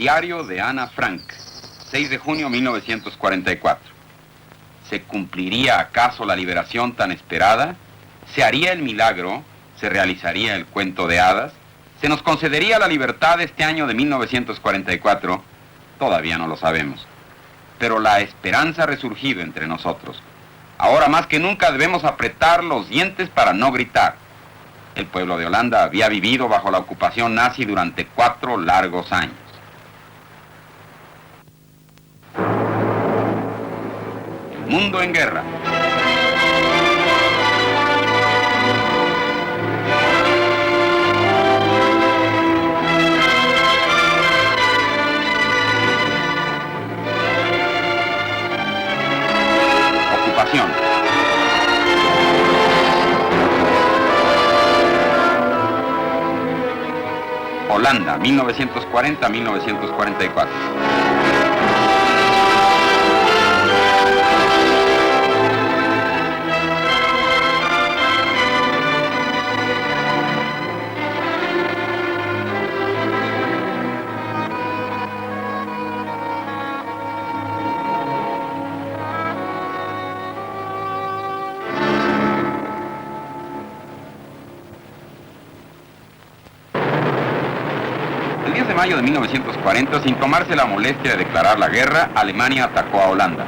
Diario de Ana Frank, 6 de junio de 1944. ¿Se cumpliría acaso la liberación tan esperada? ¿Se haría el milagro? ¿Se realizaría el cuento de hadas? ¿Se nos concedería la libertad este año de 1944? Todavía no lo sabemos. Pero la esperanza ha resurgido entre nosotros. Ahora más que nunca debemos apretar los dientes para no gritar. El pueblo de Holanda había vivido bajo la ocupación nazi durante 4 largos años. El mundo en guerra. Ocupación. Holanda, 1940-1944. El 10 de mayo de 1940, sin tomarse la molestia de declarar la guerra, Alemania atacó a Holanda.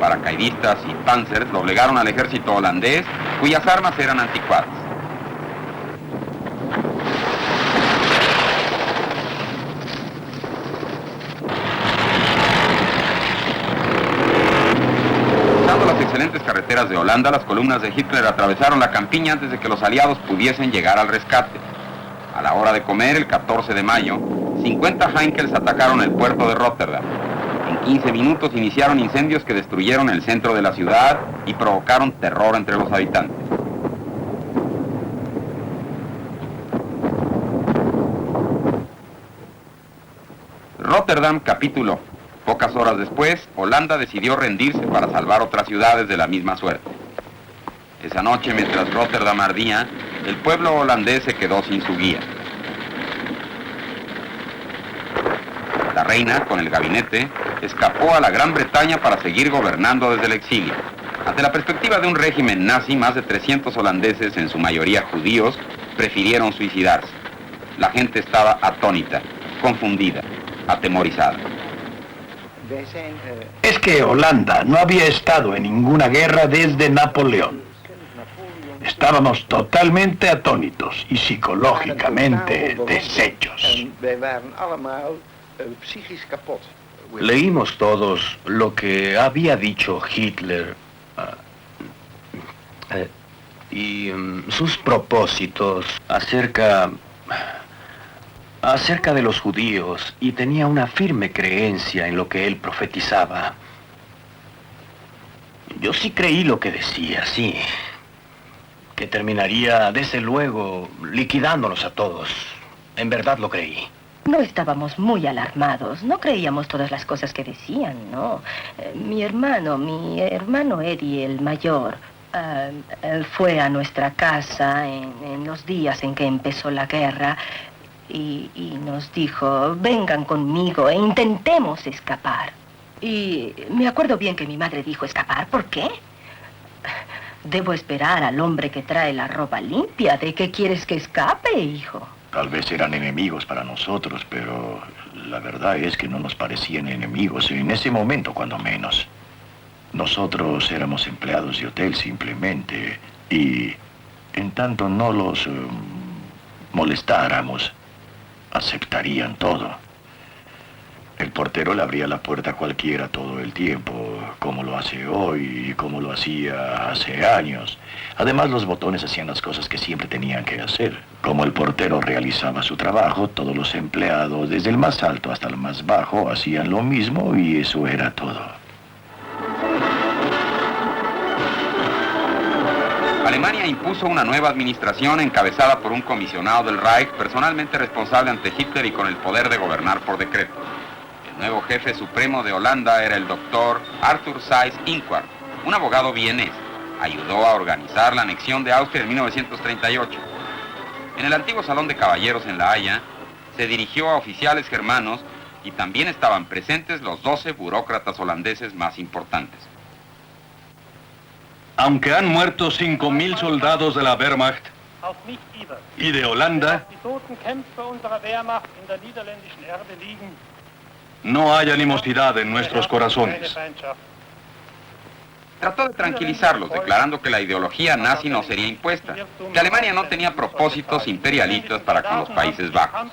Paracaidistas y panzers doblegaron al ejército holandés, cuyas armas eran anticuadas. Usando las excelentes carreteras de Holanda, las columnas de Hitler atravesaron la campiña antes de que los aliados pudiesen llegar al rescate. A la hora de comer, el 14 de mayo, 50 Heinkels atacaron el puerto de Rotterdam. En 15 minutos iniciaron incendios que destruyeron el centro de la ciudad y provocaron terror entre los habitantes. Rotterdam capituló. Pocas horas después, Holanda decidió rendirse para salvar otras ciudades de la misma suerte. Esa noche, mientras Rotterdam ardía, el pueblo holandés se quedó sin su guía. La reina, con el gabinete, escapó a la Gran Bretaña para seguir gobernando desde el exilio. Ante la perspectiva de un régimen nazi, más de 300 holandeses, en su mayoría judíos, prefirieron suicidarse. La gente estaba atónita, confundida, atemorizada. Es que Holanda no había estado en ninguna guerra desde Napoleón. Estábamos totalmente atónitos y psicológicamente deshechos. Leímos todos lo que había dicho Hitler y sus propósitos acerca de los judíos, y tenía una firme creencia en lo que él profetizaba. Yo sí creí lo que decía, sí. Que terminaría, desde luego, liquidándonos a todos. En verdad lo creí. No estábamos muy alarmados, no creíamos todas las cosas que decían, ¿no? Mi hermano Eddie, el mayor, él fue a nuestra casa en los días en que empezó la guerra y nos dijo, vengan conmigo e intentemos escapar. Y me acuerdo bien que mi madre dijo, ¿escapar? ¿Por qué? Debo esperar al hombre que trae la ropa limpia. ¿De qué quieres que escape, hijo? Tal vez eran enemigos para nosotros, pero la verdad es que no nos parecían enemigos en ese momento, cuando menos. Nosotros éramos empleados de hotel simplemente, y en tanto no los molestáramos, aceptarían todo. El portero le abría la puerta a cualquiera todo el tiempo, como lo hace hoy y como lo hacía hace años. Además, los botones hacían las cosas que siempre tenían que hacer. Como el portero realizaba su trabajo, todos los empleados, desde el más alto hasta el más bajo, hacían lo mismo y eso era todo. Alemania impuso una nueva administración encabezada por un comisionado del Reich, personalmente responsable ante Hitler y con el poder de gobernar por decreto. El nuevo jefe supremo de Holanda era el doctor Arthur Seyss-Inquart, un abogado vienés. Ayudó a organizar la anexión de Austria en 1938. En el antiguo Salón de Caballeros en La Haya, se dirigió a oficiales germanos y también estaban presentes los 12 burócratas holandeses más importantes. Aunque han muerto 5.000 soldados de la Wehrmacht y de Holanda, no hay animosidad en nuestros corazones. Trató de tranquilizarlos, declarando que la ideología nazi no sería impuesta, que Alemania no tenía propósitos imperialistas para con los Países Bajos.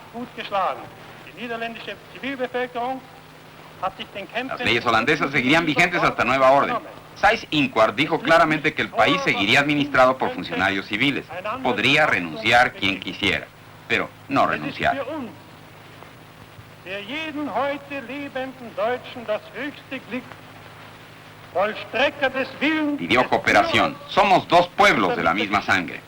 Las leyes holandesas seguirían vigentes hasta nueva orden. Seyss-Inquart dijo claramente que el país seguiría administrado por funcionarios civiles. Podría renunciar quien quisiera, pero no renunciar. Pidió cooperación. Somos dos pueblos de la misma sangre.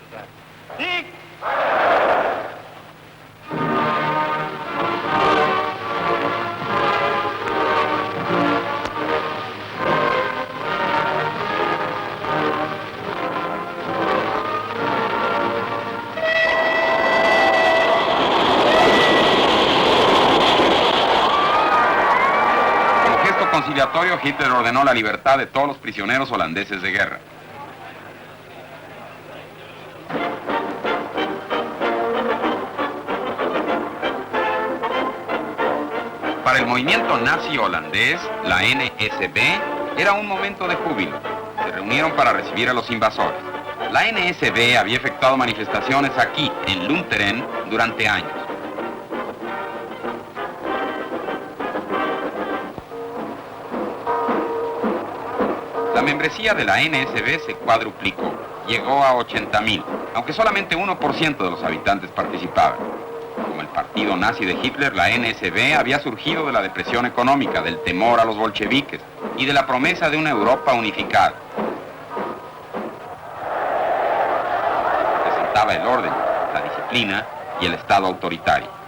Conciliatorio, Hitler ordenó la libertad de todos los prisioneros holandeses de guerra. Para el movimiento nazi holandés, la NSB, era un momento de júbilo. Se reunieron para recibir a los invasores. La NSB había efectuado manifestaciones aquí, en Lunteren, durante años. La membresía de la NSB se cuadruplicó, llegó a 80.000, aunque solamente 1% de los habitantes participaban. Como el partido nazi de Hitler, la NSB había surgido de la depresión económica, del temor a los bolcheviques y de la promesa de una Europa unificada. Representaba el orden, la disciplina y el Estado autoritario.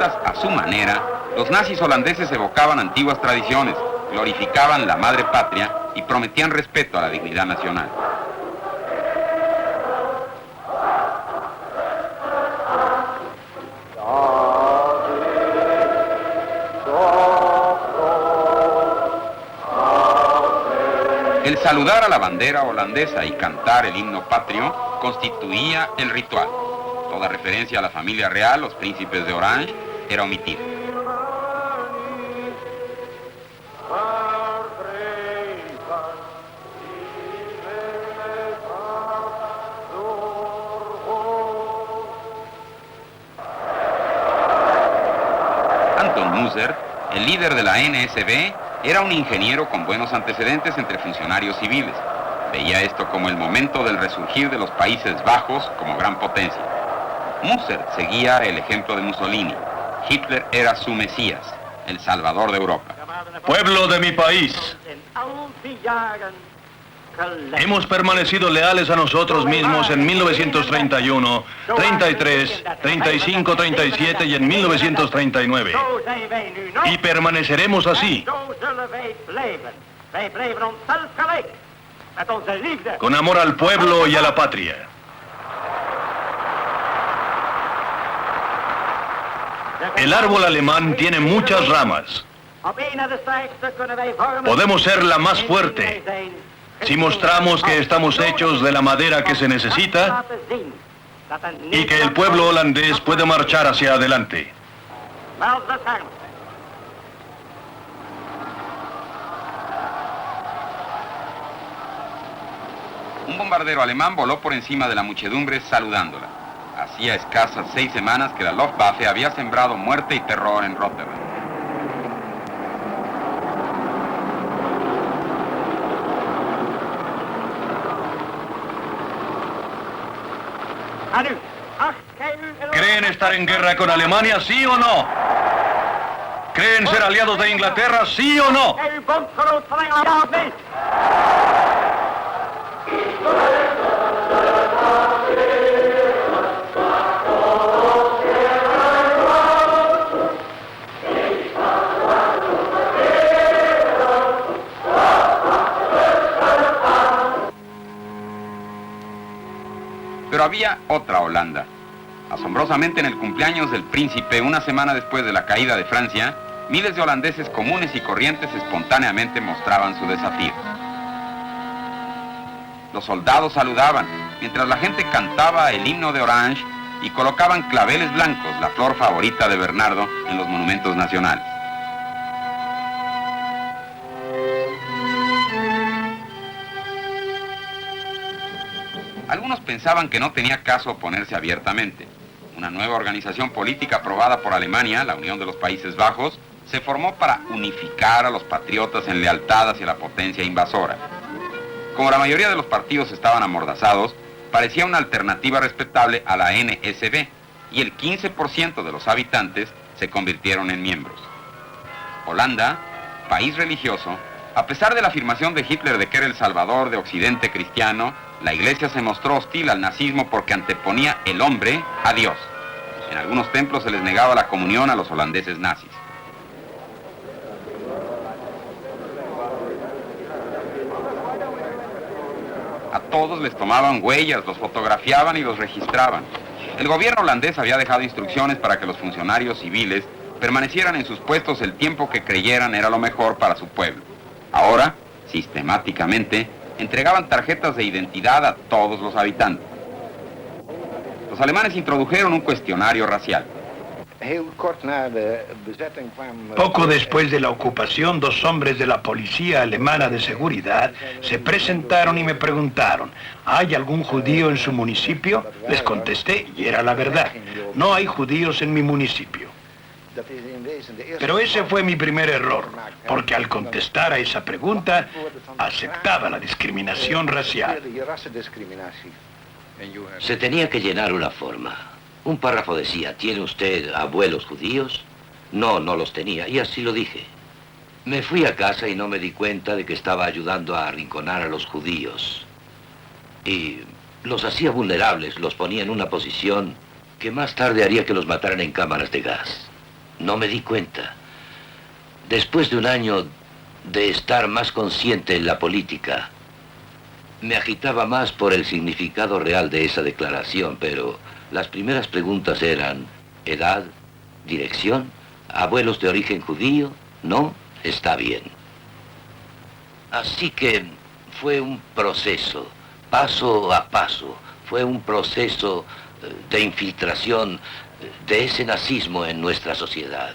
A su manera, los nazis holandeses evocaban antiguas tradiciones, glorificaban la madre patria y prometían respeto a la dignidad nacional. El saludar a la bandera holandesa y cantar el himno patrio constituía el ritual. Toda referencia a la familia real, los príncipes de Orange, era omitida. Anton Muser, el líder de la NSB, era un ingeniero con buenos antecedentes entre funcionarios civiles. Veía esto como el momento del resurgir de los Países Bajos como gran potencia. Muser seguía el ejemplo de Mussolini. Hitler era su Mesías, el Salvador de Europa. Pueblo de mi país, hemos permanecido leales a nosotros mismos en 1931, 33, 35, 37 y en 1939. Y permaneceremos así, con amor al pueblo y a la patria. El árbol alemán tiene muchas ramas. Podemos ser la más fuerte si mostramos que estamos hechos de la madera que se necesita y que el pueblo holandés puede marchar hacia adelante. Un bombardero alemán voló por encima de la muchedumbre saludándola. Hacía escasas 6 semanas que la Luftwaffe había sembrado muerte y terror en Rotterdam. ¿Creen estar en guerra con Alemania, sí o no? ¿Creen ser aliados de Inglaterra, sí o no? Pero había otra Holanda. Asombrosamente, en el cumpleaños del príncipe, una semana después de la caída de Francia, miles de holandeses comunes y corrientes espontáneamente mostraban su desafío. Los soldados saludaban, mientras la gente cantaba el himno de Orange y colocaban claveles blancos, la flor favorita de Bernardo, en los monumentos nacionales. Algunos pensaban que no tenía caso oponerse abiertamente. Una nueva organización política aprobada por Alemania, la Unión de los Países Bajos, se formó para unificar a los patriotas en lealtad hacia la potencia invasora. Como la mayoría de los partidos estaban amordazados, parecía una alternativa respetable a la NSB, y el 15% de los habitantes se convirtieron en miembros. Holanda, país religioso, a pesar de la afirmación de Hitler de que era el salvador de Occidente cristiano, la Iglesia se mostró hostil al nazismo porque anteponía el hombre a Dios. En algunos templos se les negaba la comunión a los holandeses nazis. A todos les tomaban huellas, los fotografiaban y los registraban. El gobierno holandés había dejado instrucciones para que los funcionarios civiles permanecieran en sus puestos el tiempo que creyeran era lo mejor para su pueblo. Ahora, sistemáticamente, entregaban tarjetas de identidad a todos los habitantes. Los alemanes introdujeron un cuestionario racial. Poco después de la ocupación, 2 hombres de la policía alemana de seguridad se presentaron y me preguntaron, ¿hay algún judío en su municipio? Les contesté, y era la verdad, no hay judíos en mi municipio. Pero ese fue mi primer error, porque al contestar a esa pregunta, aceptaba la discriminación racial. Se tenía que llenar una forma. Un párrafo decía, ¿tiene usted abuelos judíos? No, no los tenía, y así lo dije. Me fui a casa y no me di cuenta de que estaba ayudando a arrinconar a los judíos. Y los hacía vulnerables, los ponía en una posición que más tarde haría que los mataran en cámaras de gas. No me di cuenta. Después de un año de estar más consciente en la política, me agitaba más por el significado real de esa declaración, pero las primeras preguntas eran edad, dirección, abuelos de origen judío, no, está bien. Así que fue un proceso, paso a paso, fue un proceso de infiltración de ese nazismo en nuestra sociedad.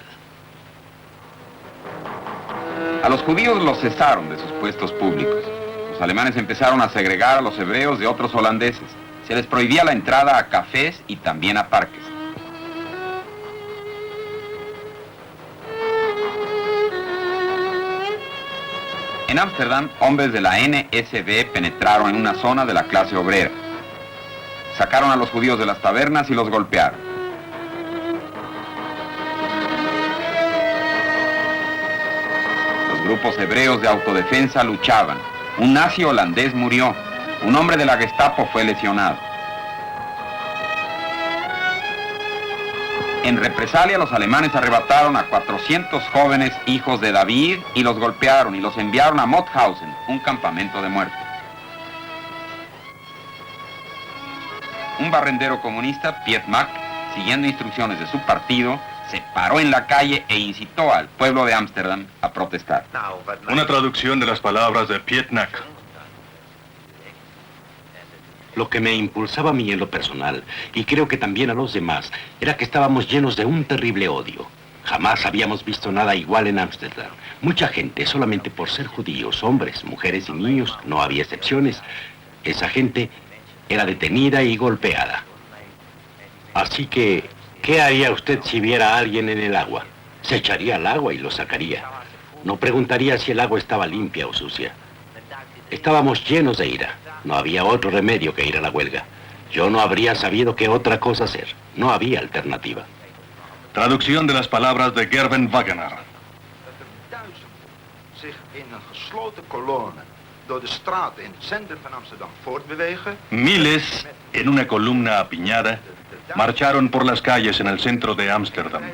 A los judíos los cesaron de sus puestos públicos. Los alemanes empezaron a segregar a los hebreos de otros holandeses. Se les prohibía la entrada a cafés y también a parques. En Ámsterdam, hombres de la NSB penetraron en una zona de la clase obrera. Sacaron a los judíos de las tabernas y los golpearon. Los grupos hebreos de autodefensa luchaban. Un nazi holandés murió. Un hombre de la Gestapo fue lesionado. En represalia, los alemanes arrebataron a 400 jóvenes hijos de David y los golpearon y los enviaron a Mauthausen, un campamento de muerte. Un barrendero comunista, Piet Mack, siguiendo instrucciones de su partido, se paró en la calle e incitó al pueblo de Ámsterdam a protestar. Una traducción de las palabras de Piet Mack. Lo que me impulsaba a mí en lo personal, y creo que también a los demás, era que estábamos llenos de un terrible odio. Jamás habíamos visto nada igual en Ámsterdam. Mucha gente, solamente por ser judíos, hombres, mujeres y niños, no había excepciones, esa gente era detenida y golpeada. Así que, ¿qué haría usted si viera a alguien en el agua? Se echaría al agua y lo sacaría. No preguntaría si el agua estaba limpia o sucia. Estábamos llenos de ira. No había otro remedio que ir a la huelga. Yo no habría sabido qué otra cosa hacer. No había alternativa. Traducción de las palabras de Gerben Wagener. Miles, en una columna apiñada, marcharon por las calles en el centro de Ámsterdam,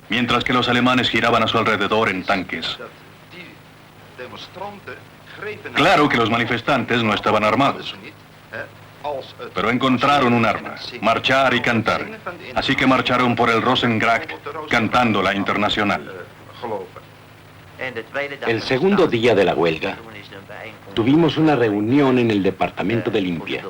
mientras que los alemanes giraban a su alrededor en tanques. Claro que los manifestantes no estaban armados. pero encontraron un arma, marchar y cantar. Así que marcharon por el Rosengracht cantando la Internacional. El segundo día de la huelga, tuvimos una reunión en el departamento de limpia.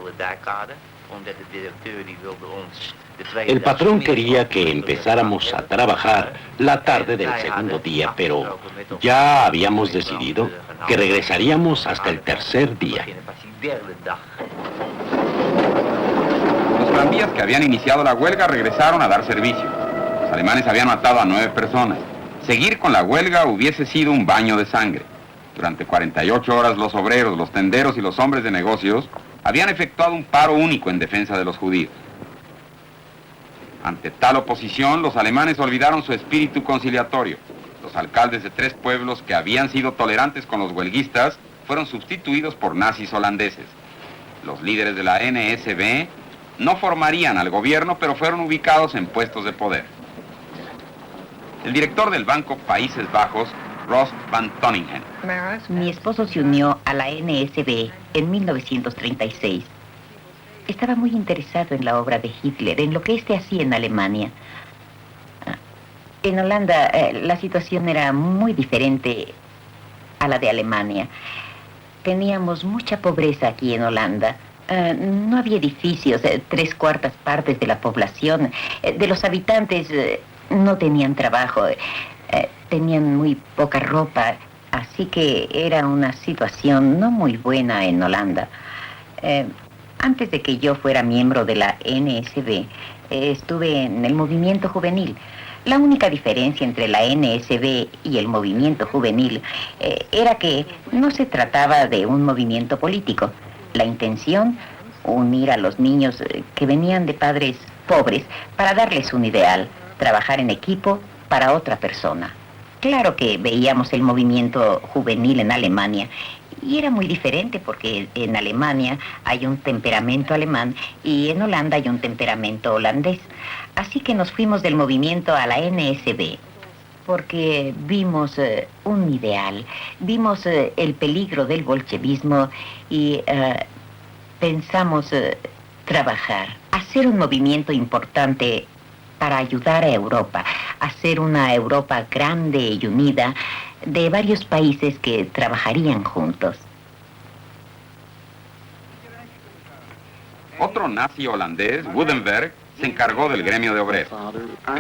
El patrón quería que empezáramos a trabajar la tarde del segundo día, pero ya habíamos decidido que regresaríamos hasta el tercer día. Los tranvías que habían iniciado la huelga regresaron a dar servicio. Los alemanes habían matado a 9 personas. Seguir con la huelga hubiese sido un baño de sangre. Durante 48 horas los obreros, los tenderos y los hombres de negocios habían efectuado un paro único en defensa de los judíos. Ante tal oposición, los alemanes olvidaron su espíritu conciliatorio. Los alcaldes de 3 pueblos que habían sido tolerantes con los huelguistas fueron sustituidos por nazis holandeses. Los líderes de la NSB no formarían al gobierno, pero fueron ubicados en puestos de poder. El director del Banco Países Bajos, Rost van Toningen. Mi esposo se unió a la NSB en 1936. Estaba muy interesado en la obra de Hitler, en lo que éste hacía en Alemania. En Holanda la situación era muy diferente a la de Alemania. Teníamos mucha pobreza aquí en Holanda. No había edificios, 3/4 partes de la población, de los habitantes no tenían trabajo, tenían muy poca ropa, así que era una situación no muy buena en Holanda. Antes de que yo fuera miembro de la NSB, estuve en el movimiento juvenil. La única diferencia entre la NSB y el movimiento juvenil era que no se trataba de un movimiento político. La intención, unir a los niños que venían de padres pobres para darles un ideal, trabajar en equipo para otra persona. Claro que veíamos el movimiento juvenil en Alemania y era muy diferente porque en Alemania hay un temperamento alemán y en Holanda hay un temperamento holandés. Así que nos fuimos del movimiento a la NSB porque vimos un ideal, vimos el peligro del bolchevismo y pensamos trabajar, hacer un movimiento importante para ayudar a Europa, hacer una Europa grande y unida de varios países que trabajarían juntos. Otro nazi holandés, Woudenberg, se encargó del gremio de obreros.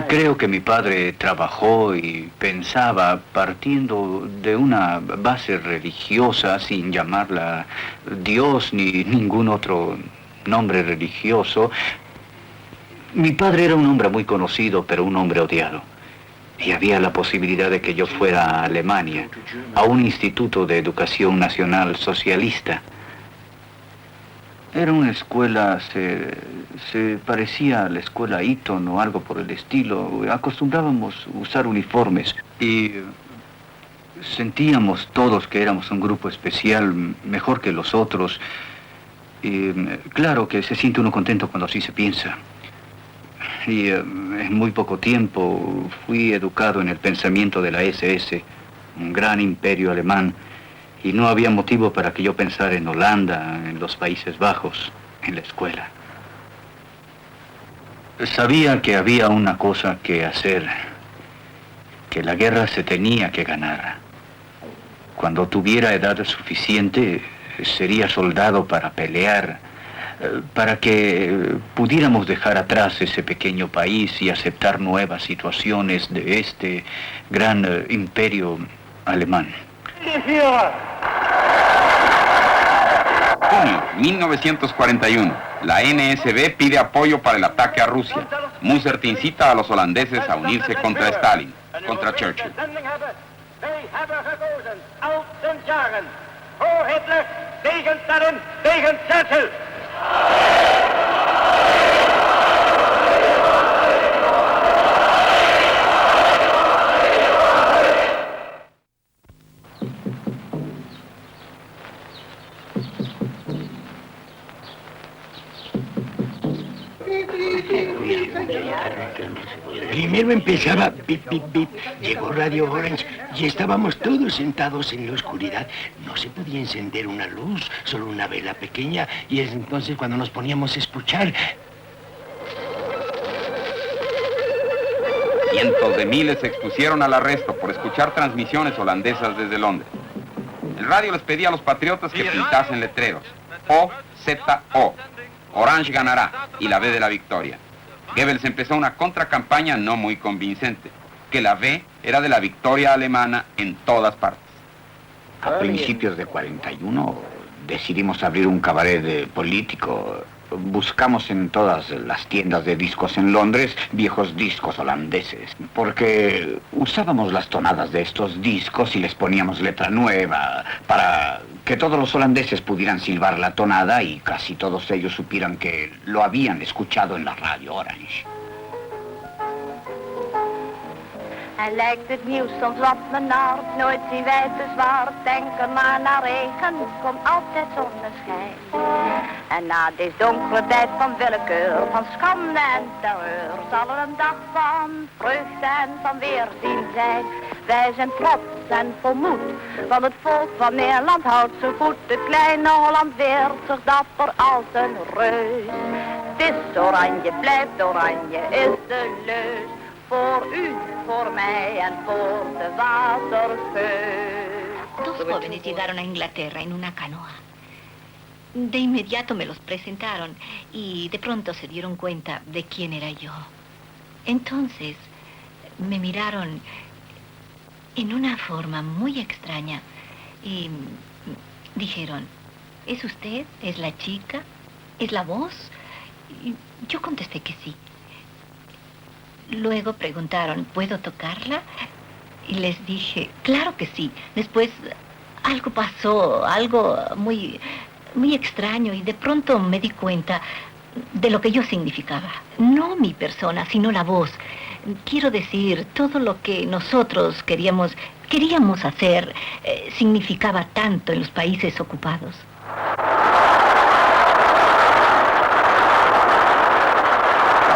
Creo que mi padre trabajó y pensaba partiendo de una base religiosa, sin llamarla Dios ni ningún otro nombre religioso. Mi padre era un hombre muy conocido, pero un hombre odiado. Y había la posibilidad de que yo fuera a Alemania, a un instituto de educación nacional socialista. Era una escuela, se parecía a la escuela Eton o algo por el estilo. Acostumbrábamos usar uniformes y sentíamos todos que éramos un grupo especial, mejor que los otros. Y claro que se siente uno contento cuando así se piensa. Y en muy poco tiempo fui educado en el pensamiento de la SS, un gran imperio alemán, y no había motivo para que yo pensara en Holanda, en los Países Bajos, en la escuela. Sabía que había una cosa que hacer, que la guerra se tenía que ganar. Cuando tuviera edad suficiente, sería soldado para pelear, para que pudiéramos dejar atrás ese pequeño país y aceptar nuevas situaciones de este gran imperio alemán. Junio 1941. La NSB pide apoyo para el ataque a Rusia. Mussert incita a los holandeses a unirse contra Stalin, contra Churchill. Primero empezaba bip, bip, bip. Llegó Radio Orange y estábamos todos sentados en la oscuridad. No se podía encender una luz, solo una vela pequeña. Y es entonces cuando nos poníamos a escuchar. Cientos de miles se expusieron al arresto por escuchar transmisiones holandesas desde Londres. El radio les pedía a los patriotas que pintasen letreros. O-Z-O. Orange ganará y la V de la victoria. Goebbels empezó una contracampaña no muy convincente, que la V era de la victoria alemana en todas partes. A principios de 41 decidimos abrir un cabaret político. Buscamos en todas las tiendas de discos en Londres viejos discos holandeses, porque usábamos las tonadas de estos discos y les poníamos letra nueva para que todos los holandeses pudieran silbar la tonada y casi todos ellos supieran que lo habían escuchado en la Radio Orange. En lijkt het nieuws soms wat me naart, nooit zien wij te zwaar. Denk er maar naar regen, komt altijd zonneschijn. En na deze donkere tijd van willekeur, van schande en terreur, zal er een dag van vreugde en van weerzien zijn. Wij zijn trots en vol moed, want het volk van Nederland houdt zo goed. Het kleine Holland weert zich dapper als een reus. Het is oranje, blijft oranje, is de leus. Voor u, voor mij en voor de watergeus. Dos jóvenes llegaron a Inglaterra en una canoa. De inmediato me los presentaron y de pronto se dieron cuenta de quién era yo. Entonces me miraron en una forma muy extraña y dijeron, ¿es usted? ¿Es la chica? ¿Es la voz? Y yo contesté que sí. Luego preguntaron, ¿puedo tocarla? Y les dije, claro que sí. Después algo pasó, algo muy extraño, y de pronto me di cuenta de lo que yo significaba. No mi persona, sino la voz. Quiero decir, todo lo que nosotros queríamos hacer significaba tanto en los países ocupados.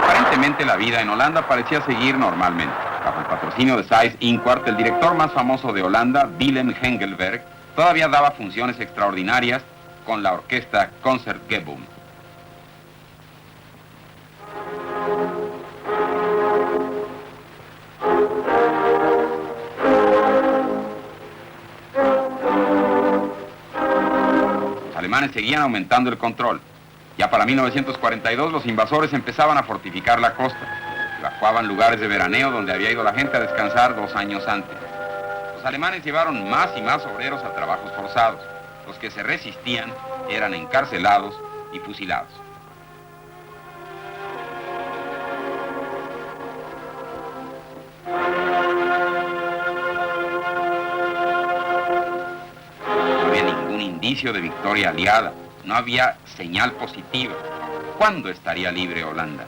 Aparentemente la vida en Holanda parecía seguir normalmente. Bajo el patrocinio de Seyss Inquart, el director más famoso de Holanda, Willem Hengelberg, todavía daba funciones extraordinarias con la orquesta Concertgebouw. Los alemanes seguían aumentando el control. Ya para 1942 los invasores empezaban a fortificar la costa. Evacuaban lugares de veraneo donde había ido la gente a descansar 2 años antes. Los alemanes llevaron más y más obreros a trabajos forzados. Los que se resistían eran encarcelados y fusilados. No había ningún indicio de victoria aliada. No había señal positiva. ¿Cuándo estaría libre Holanda?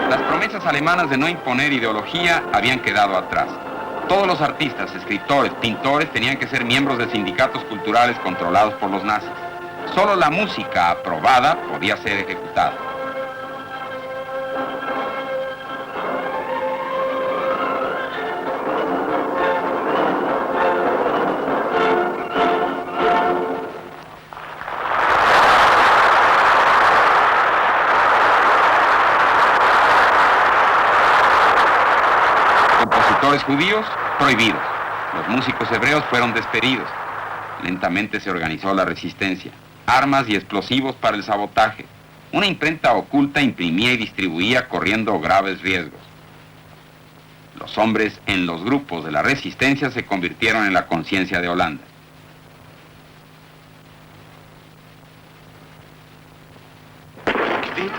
Las promesas alemanas de no imponer ideología habían quedado atrás. Todos los artistas, escritores, pintores tenían que ser miembros de sindicatos culturales controlados por los nazis. Solo la música aprobada podía ser ejecutada. Compositores judíos, prohibidos. Los músicos hebreos fueron despedidos. Lentamente se organizó la resistencia. Armas y explosivos para el sabotaje. Una imprenta oculta imprimía y distribuía corriendo graves riesgos. Los hombres en los grupos de la resistencia se convirtieron en la conciencia de Holanda.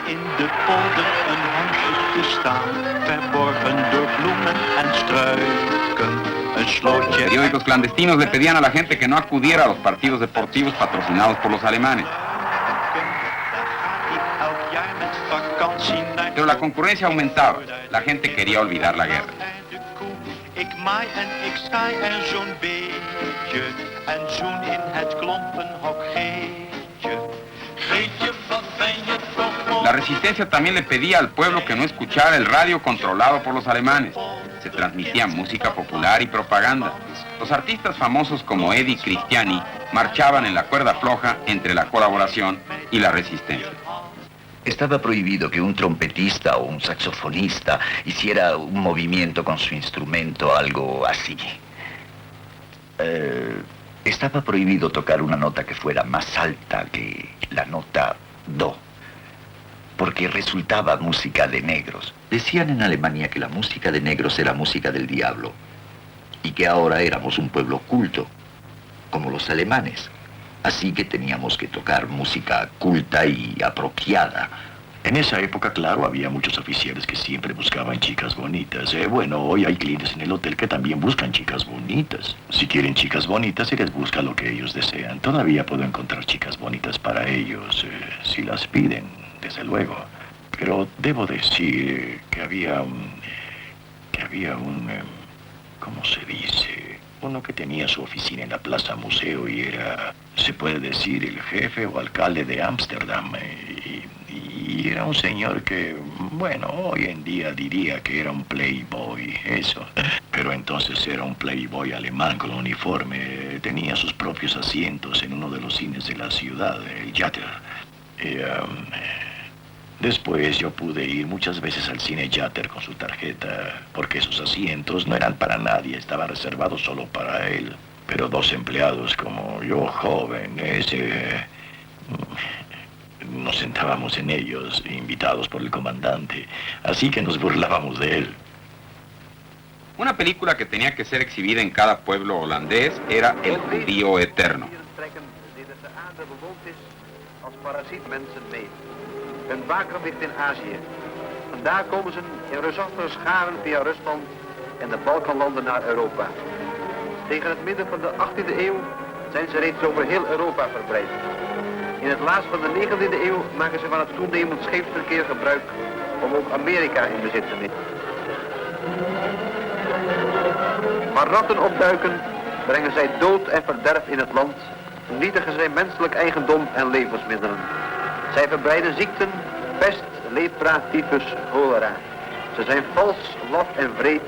In de polder een huisje te staan, verborgen door bloemen en struiken. Een slootje. Periódicos clandestinos le pedían a la gente que no acudiera a los partidos deportivos patrocinados por los alemanes. Pero la concurrencia aumentaba. La gente quería olvidar la guerra. koe. Ik maai en ik schaai er zo'n beetje. En zoen in het klompenhok Geetje. Geetje, wat ben je toch mooi. La resistencia también le pedía al pueblo que no escuchara el radio controlado por los alemanes. Se transmitía música popular y propaganda. Los artistas famosos como Eddie Cristiani marchaban en la cuerda floja entre la colaboración y la resistencia. Estaba prohibido que un trompetista o un saxofonista hiciera un movimiento con su instrumento, algo así. Estaba prohibido tocar una nota que fuera más alta que la nota do, porque resultaba música de negros. Decían en Alemania que la música de negros era música del diablo y que ahora éramos un pueblo culto, como los alemanes. Así que teníamos que tocar música culta y apropiada. En esa época, claro, había muchos oficiales que siempre buscaban chicas bonitas. Bueno, hoy hay clientes en el hotel que también buscan chicas bonitas. Si quieren chicas bonitas, se les busca lo que ellos desean. Todavía puedo encontrar chicas bonitas para ellos, si las piden, desde luego. Pero debo decir que había un... ¿cómo se dice? Uno que tenía su oficina en la Plaza Museo y era, se puede decir, el jefe o alcalde de Ámsterdam. Y era un señor que, bueno, hoy en día diría que era un playboy, eso. Pero entonces era un playboy alemán con uniforme. Tenía sus propios asientos en uno de los cines de la ciudad, el Jatter. Después yo pude ir muchas veces al cine Jatter con su tarjeta, porque esos asientos no eran para nadie, estaban reservados solo para él. Pero dos empleados como yo, joven, nos sentábamos en ellos, invitados por el comandante, así que nos burlábamos de él. Una película que tenía que ser exhibida en cada pueblo holandés era El Judío Eterno. Hun baker ligt in Azië. Vandaar komen ze in reusachtige scharen via Rusland en de Balkanlanden naar Europa. Tegen het midden van de 18e eeuw zijn ze reeds over heel Europa verbreid. In het laatst van de 19e eeuw maken ze van het toenemend scheepsverkeer gebruik om ook Amerika in bezit te nemen. Waar ratten opduiken, brengen zij dood en verderf in het land, vernietigen zij menselijk eigendom en levensmiddelen. Zij verbreiden ziekten, pest, lepra, tyfus, cholera. Ze zijn vals, laf en wreed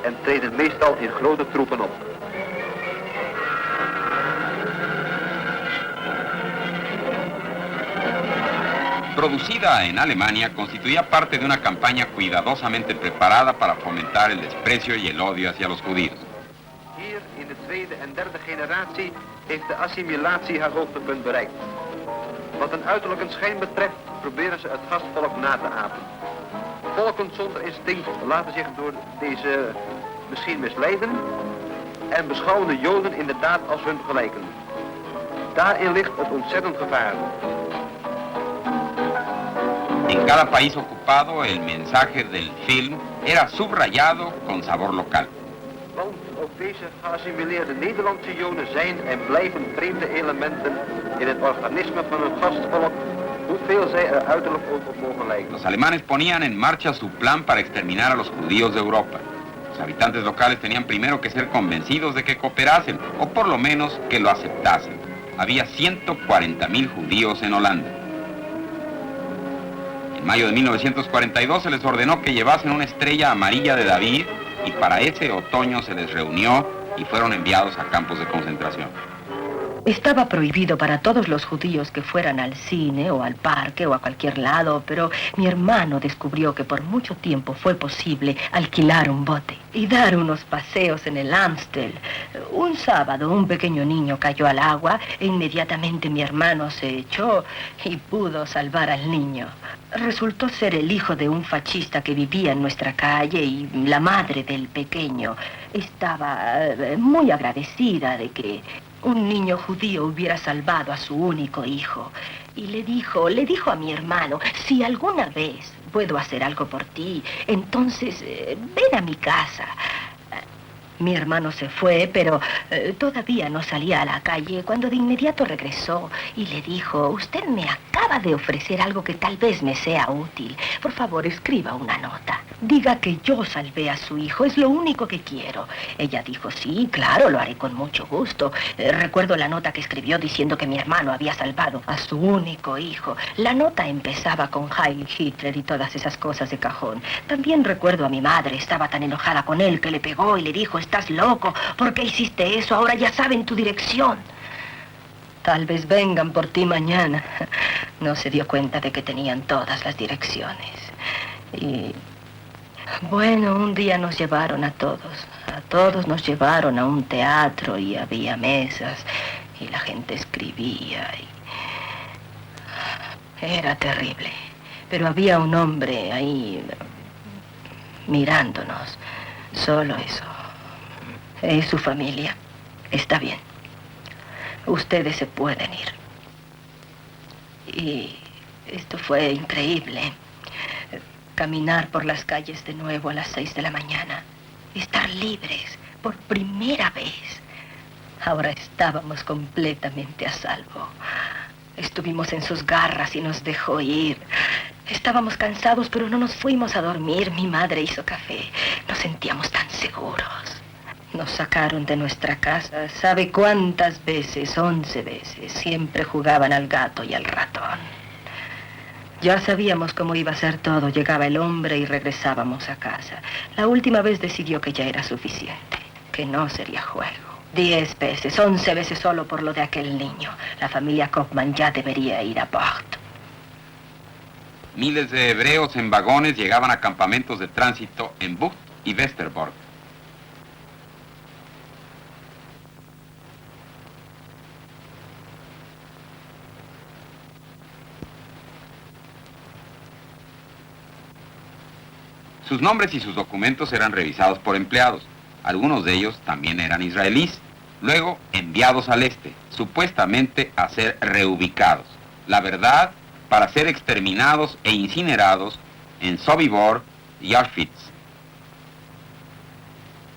en treden meestal in grote troepen op. Producida en Alemania, constituía parte de una campaña cuidadosamente preparada para fomentar el desprecio y el odio hacia los judíos. Hier in de tweede en derde generatie heeft de assimilatie haar hoogtepunt bereikt. Wat een uiterlijk en schijn betreft, proberen ze het gastvolk na te apen. Volken zonder instinct laten zich door deze misschien misleiden en beschouwen de Joden inderdaad als hun gelijken. Daarin ligt het ontzettend gevaar. En cada país ocupado, el mensaje del film era subrayado con sabor local. Want ook deze geassimileerde Nederlandse Joden zijn en blijven vreemde elementen in het organisme van hun gastvolk, hoeveel zij er uiterlijk ook op mogen lijken. Los alemanes ponían en marcha su plan para exterminar a los judíos de Europa. Los habitantes locales tenían primero que ser convencidos de que cooperasen, o por lo menos que lo aceptasen. Había 140.000 judíos en Holanda. En mayo de 1942 se les ordenó que llevasen una estrella amarilla de David y para ese otoño se les reunió y fueron enviados a campos de concentración. Estaba prohibido para todos los judíos que fueran al cine o al parque o a cualquier lado, pero mi hermano descubrió que por mucho tiempo fue posible alquilar un bote y dar unos paseos en el Amstel. Un sábado un pequeño niño cayó al agua e inmediatamente mi hermano se echó y pudo salvar al niño. Resultó ser el hijo de un fascista que vivía en nuestra calle y la madre del pequeño estaba muy agradecida de que un niño judío hubiera salvado a su único hijo. Y le dijo a mi hermano, si alguna vez puedo hacer algo por ti, entonces ven a mi casa. Mi hermano se fue, pero todavía no salía a la calle cuando de inmediato regresó y le dijo: usted me acaba de ofrecer algo que tal vez me sea útil. Por favor, escriba una nota. Diga que yo salvé a su hijo, es lo único que quiero. Ella dijo: sí, claro, lo haré con mucho gusto. Recuerdo la nota que escribió diciendo que mi hermano había salvado a su único hijo. La nota empezaba con Heil Hitler y todas esas cosas de cajón. También recuerdo a mi madre, estaba tan enojada con él que le pegó y le dijo: estás loco, ¿por qué hiciste eso? Ahora ya saben tu dirección. Tal vez vengan por ti mañana. No se dio cuenta de que tenían todas las direcciones. Y bueno, un día nos llevaron a todos nos llevaron a un teatro y había mesas y la gente escribía y era terrible. Pero había un hombre ahí mirándonos, solo eso. Es su familia. Está bien. Ustedes se pueden ir. Y esto fue increíble. Caminar por las calles de nuevo a las 6 de la mañana. Estar libres por primera vez. Ahora estábamos completamente a salvo. Estuvimos en sus garras y nos dejó ir. Estábamos cansados, pero no nos fuimos a dormir. Mi madre hizo café. Nos sentíamos tan seguros. Nos sacaron de nuestra casa, ¿sabe cuántas veces? 11 veces. Siempre jugaban al gato y al ratón. Ya sabíamos cómo iba a ser todo. Llegaba el hombre y regresábamos a casa. La última vez decidió que ya era suficiente, que no sería juego. 10 veces, 11 veces solo por lo de aquel niño. La familia Kaufmann ya debería ir a Bord. Miles de hebreos en vagones llegaban a campamentos de tránsito en Bucht y Westerbork. Sus nombres y sus documentos eran revisados por empleados. Algunos de ellos también eran israelíes. Luego enviados al este, supuestamente a ser reubicados. La verdad, para ser exterminados e incinerados en Sobibor y Auschwitz.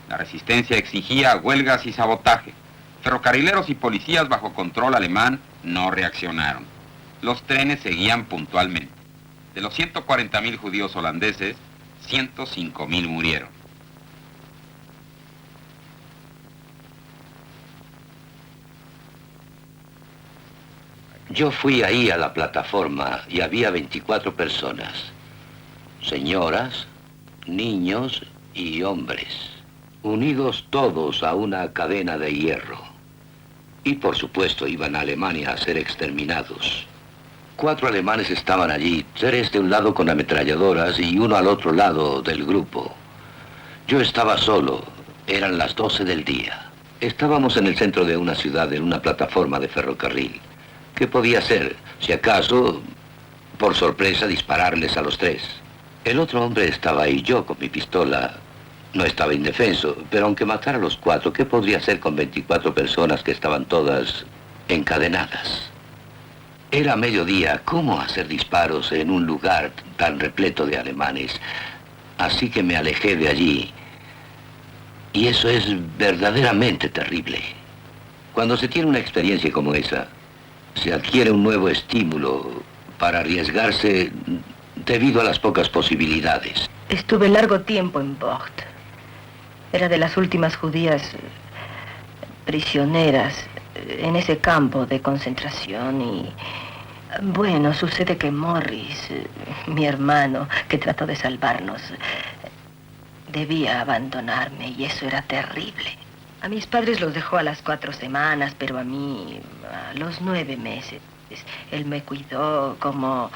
La resistencia exigía huelgas y sabotaje. Ferrocarrileros y policías bajo control alemán no reaccionaron. Los trenes seguían puntualmente. De los 140.000 judíos holandeses, 105.000 murieron. Yo fui ahí a la plataforma y había 24 personas. Señoras, niños y hombres. Unidos todos a una cadena de hierro. Y por supuesto iban a Alemania a ser exterminados. 4 alemanes estaban allí, 3 de un lado con ametralladoras y 1 al otro lado del grupo. Yo estaba solo, eran las 12 del día. Estábamos en el centro de una ciudad, en una plataforma de ferrocarril. ¿Qué podía hacer? Si acaso, por sorpresa, dispararles a los 3. El otro hombre estaba ahí, yo con mi pistola. No estaba indefenso, pero aunque matara a los 4, ¿qué podría hacer con 24 personas que estaban todas encadenadas? Era mediodía, ¿cómo hacer disparos en un lugar tan repleto de alemanes? Así que me alejé de allí. Y eso es verdaderamente terrible. Cuando se tiene una experiencia como esa, se adquiere un nuevo estímulo para arriesgarse debido a las pocas posibilidades. Estuve largo tiempo en Bord. Era de las últimas judías prisioneras en ese campo de concentración y... Bueno, sucede que Morris, mi hermano, que trató de salvarnos, debía abandonarme y eso era terrible. A mis padres los dejó a las 4 semanas, pero a mí a los 9 meses. Él me cuidó como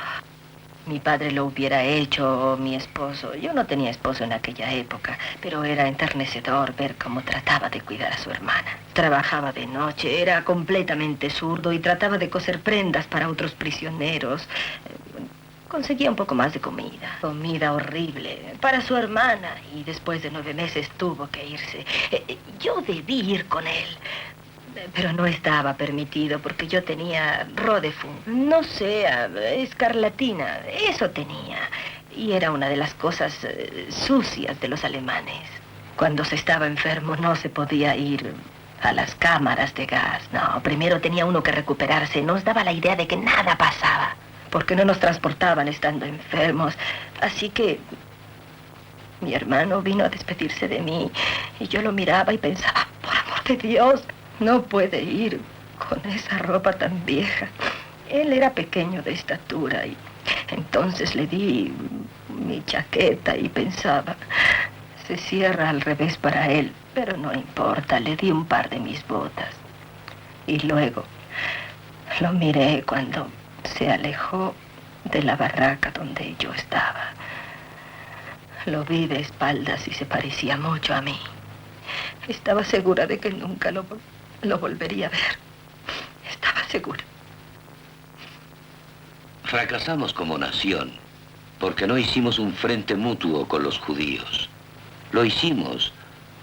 mi padre lo hubiera hecho, o mi esposo. Yo no tenía esposo en aquella época, pero era enternecedor ver cómo trataba de cuidar a su hermana. Trabajaba de noche, era completamente zurdo y trataba de coser prendas para otros prisioneros. Conseguía un poco más de comida. Comida horrible para su hermana y después de 9 meses tuvo que irse. Yo debí ir con él. Pero no estaba permitido porque yo tenía Rodefund, no sé, escarlatina, eso tenía. Y era una de las cosas sucias de los alemanes. Cuando se estaba enfermo no se podía ir a las cámaras de gas. No, primero tenía uno que recuperarse. Nos daba la idea de que nada pasaba, porque no nos transportaban estando enfermos. Así que mi hermano vino a despedirse de mí y yo lo miraba y pensaba, por amor de Dios, no puede ir con esa ropa tan vieja. Él era pequeño de estatura y entonces le di mi chaqueta y pensaba, se cierra al revés para él, pero no importa, le di un par de mis botas. Y luego lo miré cuando se alejó de la barraca donde yo estaba. Lo vi de espaldas y se parecía mucho a mí. Estaba segura de que nunca lo volvería a ver. Estaba segura. Fracasamos como nación porque no hicimos un frente mutuo con los judíos. Lo hicimos,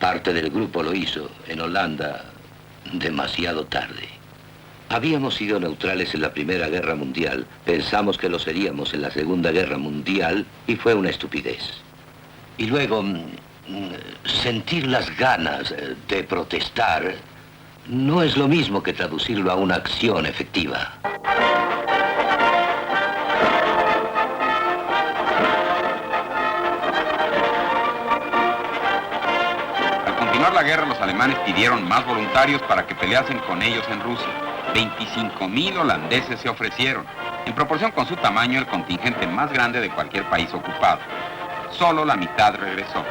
parte del grupo lo hizo, en Holanda, demasiado tarde. Habíamos sido neutrales en la Primera Guerra Mundial, pensamos que lo seríamos en la Segunda Guerra Mundial y fue una estupidez. Y luego, sentir las ganas de protestar no es lo mismo que traducirlo a una acción efectiva. Al continuar la guerra, los alemanes pidieron más voluntarios para que peleasen con ellos en Rusia. 25.000 holandeses se ofrecieron, en proporción con su tamaño el contingente más grande de cualquier país ocupado. Solo la mitad regresó.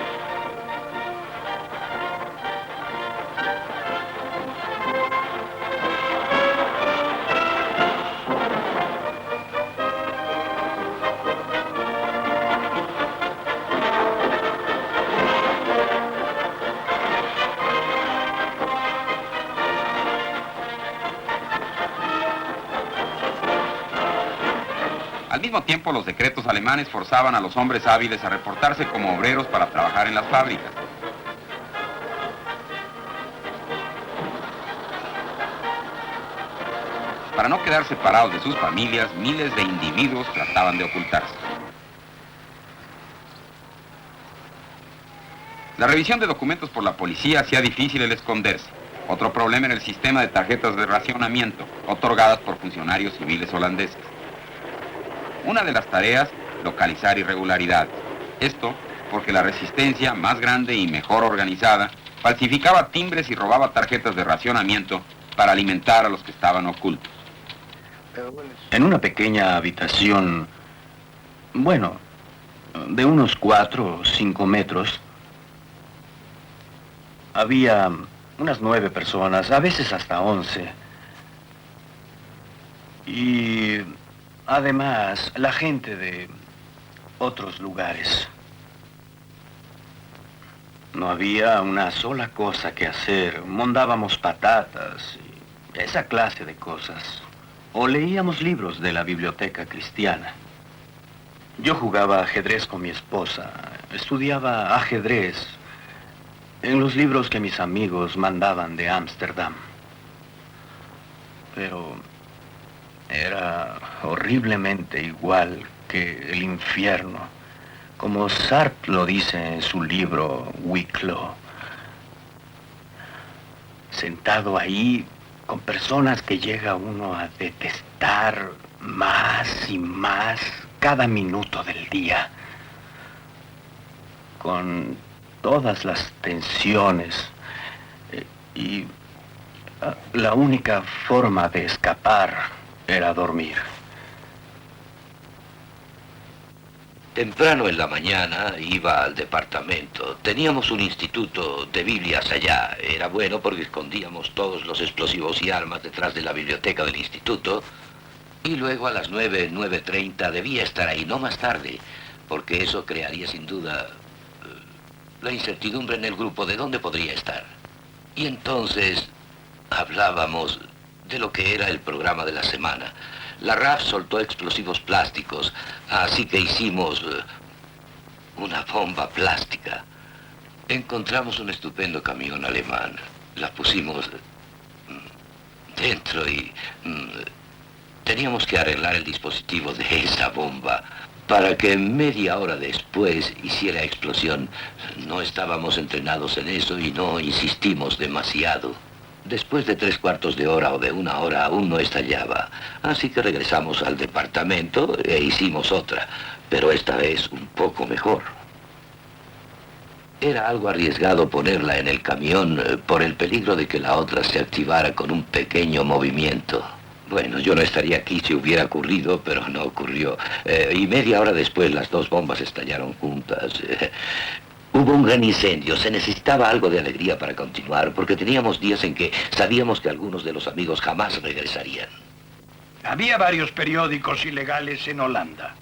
Al mismo tiempo, los decretos alemanes forzaban a los hombres hábiles a reportarse como obreros para trabajar en las fábricas. Para no quedar separados de sus familias, miles de individuos trataban de ocultarse. La revisión de documentos por la policía hacía difícil el esconderse. Otro problema era el sistema de tarjetas de racionamiento, otorgadas por funcionarios civiles holandeses. Una de las tareas, localizar irregularidades. Esto porque la resistencia, más grande y mejor organizada, falsificaba timbres y robaba tarjetas de racionamiento para alimentar a los que estaban ocultos. En una pequeña habitación, bueno, de unos 4 o 5 metros, había unas 9 personas, a veces hasta 11. Y además, la gente de otros lugares. No había una sola cosa que hacer. Mondábamos patatas y esa clase de cosas. O leíamos libros de la biblioteca cristiana. Yo jugaba ajedrez con mi esposa. Estudiaba ajedrez en los libros que mis amigos mandaban de Ámsterdam. Pero era horriblemente igual que el infierno, como Sartre lo dice en su libro Wicklow. Sentado ahí con personas que llega uno a detestar más y más cada minuto del día, con todas las tensiones y la única forma de escapar era dormir. Temprano en la mañana iba al departamento. Teníamos un instituto de Biblias allá. Era bueno porque escondíamos todos los explosivos y armas detrás de la biblioteca del instituto. Y luego a las 9:30 debía estar ahí, no más tarde, porque eso crearía sin duda la incertidumbre en el grupo de dónde podría estar. Y entonces hablábamos de lo que era el programa de la semana. La RAF soltó explosivos plásticos, así que hicimos una bomba plástica. Encontramos un estupendo camión alemán. La pusimos dentro y teníamos que arreglar el dispositivo de esa bomba. para que media hora después hiciera explosión. No estábamos entrenados en eso y no insistimos demasiado. Después de 3/4 de hora o de 1 hora aún no estallaba. Así que regresamos al departamento e hicimos otra, pero esta vez un poco mejor. Era algo arriesgado ponerla en el camión por el peligro de que la otra se activara con un pequeño movimiento. Bueno, yo no estaría aquí si hubiera ocurrido, pero no ocurrió. Y media hora después las 2 bombas estallaron juntas. Hubo un gran incendio. Se necesitaba algo de alegría para continuar, porque teníamos días en que sabíamos que algunos de los amigos jamás regresarían. Había varios periódicos ilegales en Holanda.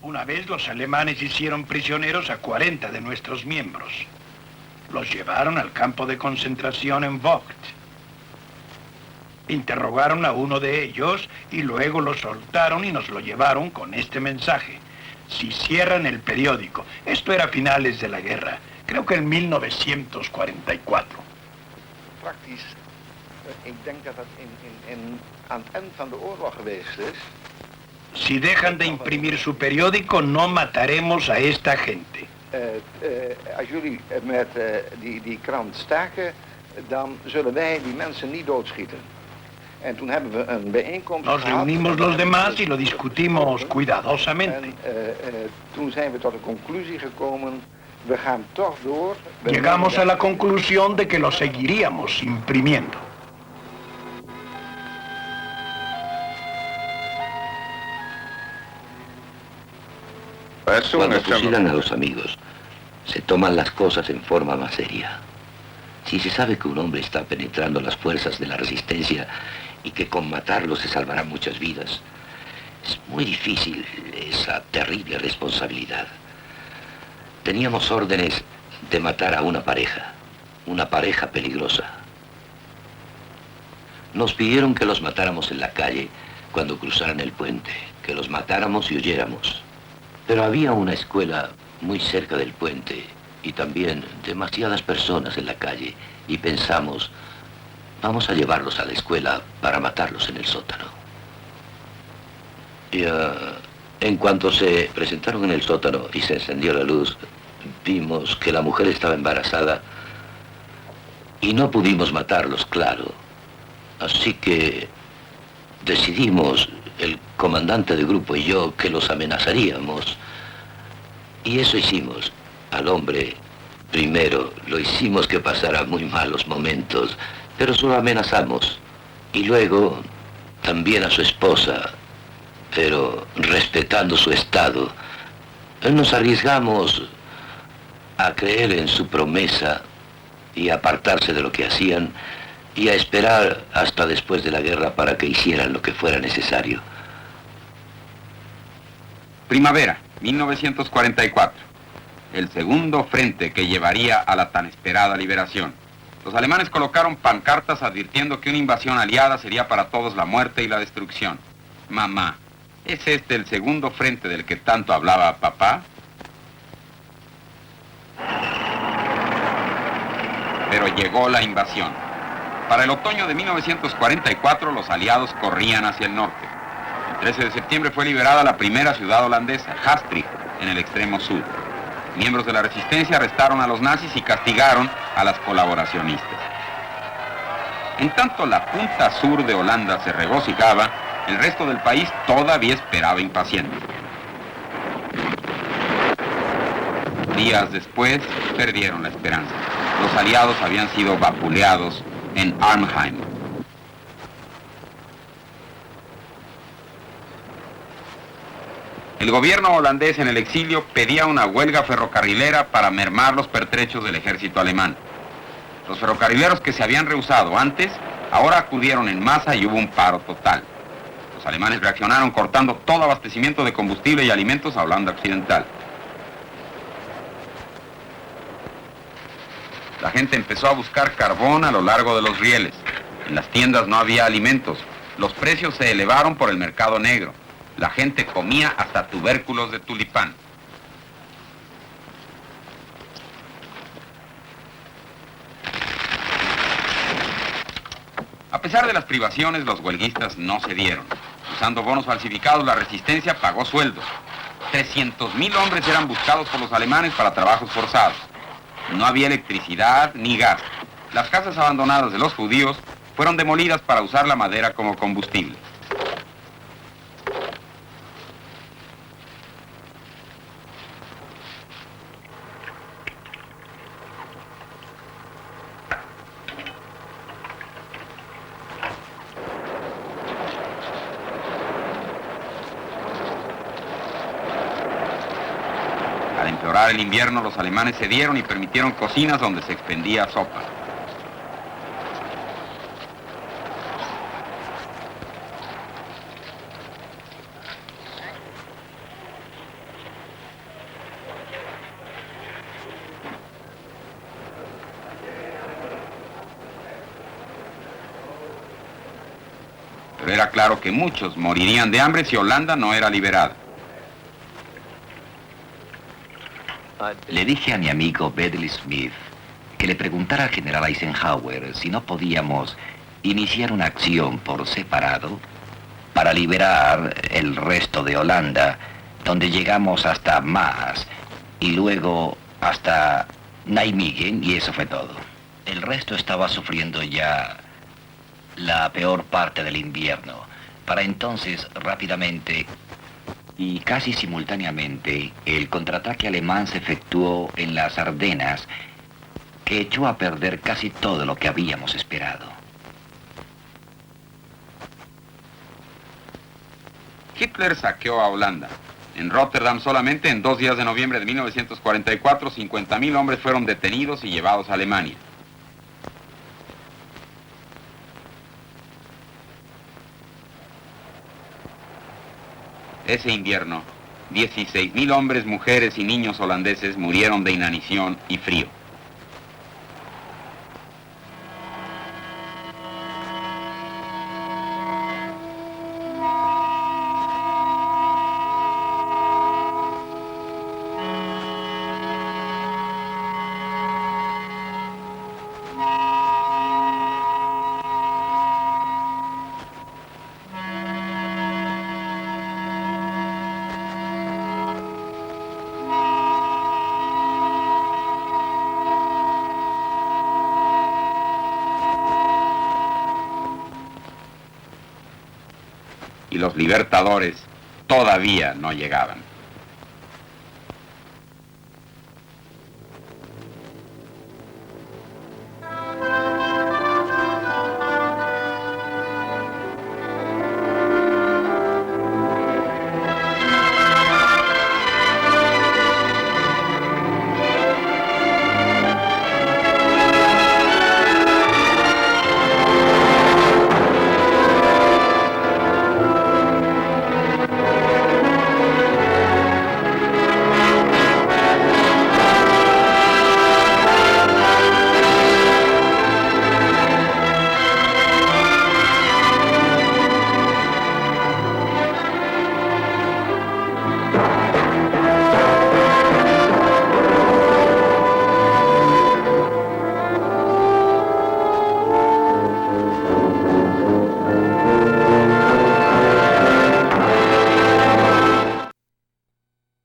Una vez los alemanes hicieron prisioneros a 40 de nuestros miembros. Los llevaron al campo de concentración en Vogt. Interrogaron a uno de ellos y luego lo soltaron y nos lo llevaron con este mensaje. Si cierran el periódico. Esto era a finales de la guerra. Creo que en 1944. Praktisch, ik denk dat dat aan het eind van de oorlog geweest is. Si dejan de imprimir su periódico, no mataremos a esta gente. Als jullie met die krant staken, dan zullen wij die mensen niet doodschieten. En toen hebben we een bijeenkomst Nos reunimos los demás y lo discutimos cuidadosamente. Toen zijn we tot de conclusie gekomen, we gaan toch door. Llegamos a la conclusión de que lo seguiríamos imprimiendo. Cuando fusilan a los amigos, se toman las cosas en forma más seria. Si se sabe que un hombre está penetrando las fuerzas de la resistencia y que con matarlo se salvarán muchas vidas, es muy difícil esa terrible responsabilidad. Teníamos órdenes de matar a una pareja peligrosa. Nos pidieron que los matáramos en la calle cuando cruzaran el puente, que los matáramos y huyéramos. Pero había una escuela muy cerca del puente y también demasiadas personas en la calle y pensamos, vamos a llevarlos a la escuela para matarlos en el sótano. Y en cuanto se presentaron en el sótano y se encendió la luz, vimos que la mujer estaba embarazada y no pudimos matarlos, claro. Así que decidimos, el comandante de grupo y yo, que los amenazaríamos. Y eso hicimos. Al hombre, primero, lo hicimos que pasara muy malos momentos, pero solo amenazamos. Y luego, también a su esposa, pero respetando su estado. Nos arriesgamos a creer en su promesa y a apartarse de lo que hacían y a esperar hasta después de la guerra para que hicieran lo que fuera necesario. Primavera, 1944. El segundo frente que llevaría a la tan esperada liberación. Los alemanes colocaron pancartas advirtiendo que una invasión aliada sería para todos la muerte y la destrucción. Mamá, ¿es este el segundo frente del que tanto hablaba papá? Pero llegó la invasión. Para el otoño de 1944, los aliados corrían hacia el norte. El 13 de septiembre fue liberada la primera ciudad holandesa, Maastricht, en el extremo sur. Miembros de la resistencia arrestaron a los nazis y castigaron a las colaboracionistas. En tanto la punta sur de Holanda se regocijaba, el resto del país todavía esperaba impaciente. Días después, perdieron la esperanza. Los aliados habían sido vapuleados en Arnhem. El gobierno holandés en el exilio pedía una huelga ferrocarrilera para mermar los pertrechos del ejército alemán. Los ferrocarrileros que se habían rehusado antes, ahora acudieron en masa y hubo un paro total. Los alemanes reaccionaron cortando todo abastecimiento de combustible y alimentos a Holanda Occidental. La gente empezó a buscar carbón a lo largo de los rieles. En las tiendas no había alimentos. Los precios se elevaron por el mercado negro. La gente comía hasta tubérculos de tulipán. A pesar de las privaciones, los huelguistas no cedieron. Sus Usando bonos falsificados, la resistencia pagó sueldos. 300.000 hombres eran buscados por los alemanes para trabajos forzados. No había electricidad ni gas. Las casas abandonadas de los judíos fueron demolidas para usar la madera como combustible. Al empeorar el invierno, los alemanes cedieron y permitieron cocinas donde se expendía sopa. Pero era claro que muchos morirían de hambre si Holanda no era liberada. Le dije a mi amigo Bedley Smith que le preguntara al general Eisenhower si no podíamos iniciar una acción por separado para liberar el resto de Holanda, donde llegamos hasta Maas y luego hasta Nijmegen, y eso fue todo. El resto estaba sufriendo ya la peor parte del invierno. Para entonces, rápidamente y casi simultáneamente, el contraataque alemán se efectuó en las Ardenas, que echó a perder casi todo lo que habíamos esperado. Hitler saqueó a Holanda. En Rotterdam solamente en 2 días de noviembre de 1944, 50.000 hombres fueron detenidos y llevados a Alemania. Ese invierno, 16.000 hombres, mujeres y niños holandeses murieron de inanición y frío. Y los libertadores todavía no llegaban.